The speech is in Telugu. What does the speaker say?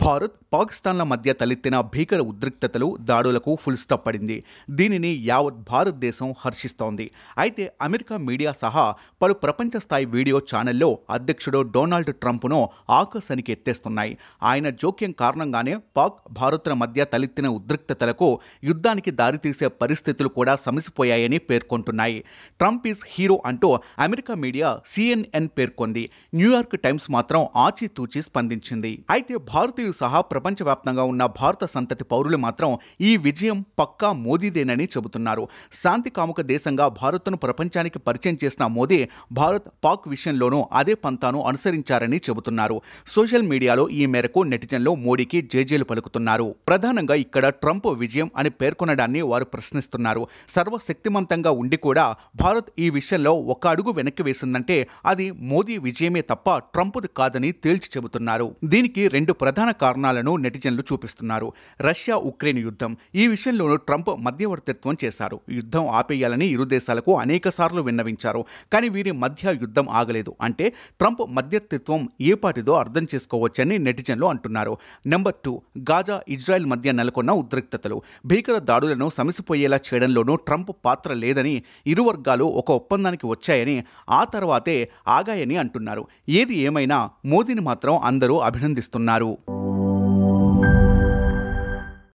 భారత్, పాకిస్తాన్ల మధ్య తలెత్తిన భీకర ఉద్రిక్తతలు, దాడులకు ఫుల్ స్టాప్ పడింది. దీనిని యావత్ భారతదేశం హర్షిస్తోంది. అయితే అమెరికా మీడియా సహా పలు ప్రపంచ స్థాయి వీడియో ఛానల్లో అధ్యక్షుడు డొనాల్డ్ ట్రంప్ను ఆకాశానికి ఎత్తేస్తున్నాయి. ఆయన జోక్యం కారణంగానే పాక్, భారత్ల మధ్య తలెత్తిన ఉద్రిక్తతలకు, యుద్ధానికి దారితీసే పరిస్థితులు కూడా సమసిపోయాయని పేర్కొంటున్నాయి. ట్రంప్ ఈజ్ హీరో అంటూ అమెరికా మీడియా CNN పేర్కొంది. న్యూయార్క్ టైమ్స్ మాత్రం ఆచితూచి స్పందించింది. అయితే భారతీయులు సహా ప్రపంచవ్యాప్తంగా ఉన్న భారత సంతతి పౌరులు మాత్రం ఈ విజయం పక్కా మోదీదేనని చెబుతున్నారు. శాంతి కాముక దేశంగా భారత్ను ప్రపంచానికి పరిచయం చేసిన మోదీ భారత్, పాక్ విషయంలోనూ అదే పంతాను అనుసరించారని చెబుతున్నారు. సోషల్ మీడియాలో ఈ మేరకు నెటిజన్లు మోడీకి జేజేలు పలుకుతున్నారు. ప్రధానంగా ఇక్కడ ట్రంప్ విజయం అని పేర్కొనడాన్ని వారు ప్రశ్నిస్తున్నారు. సర్వశక్తిమంతంగా ఉండి కూడా భారత్ ఈ విషయంలో ఒక అడుగు వెనక్కి వేసిందంటే అది మోదీ విజయమే తప్ప ట్రంప్ది కాదని తేల్చి చెబుతున్నారు. దీనికి రెండు ప్రధాన కారణాలను నెటిజన్లు చూపిస్తున్నారు. రష్యా ఉక్రెయిన్ యుద్ధం. ఈ విషయంలోనూ ట్రంప్ మధ్యవర్తిత్వం చేశారు. యుద్ధం ఆపేయాలని ఇరు దేశాలకు అనేకసార్లు విన్నవించారు. కానీ వీరి మధ్య యుద్ధం ఆగలేదు. అంటే ట్రంప్ మధ్యవర్తిత్వం ఏపాటిదో అర్థం చేసుకోవచ్చని నెటిజన్లు అంటున్నారు. నెంబర్ 2, గాజా, ఇజ్రాయెల్ మధ్య నెలకొన్న ఉద్రిక్తతలు. భీకర దాడులను సమసిపోయేలా చేయడంలోనూ ట్రంప్ పాత్ర లేదని, ఇరు వర్గాలు ఒక ఒప్పందానికి వచ్చాయని, ఆ తర్వాతే ఆగాయని అంటున్నారు. ఏది ఏమైనా మోదీని మాత్రం అందరూ అభినందిస్తున్నారు.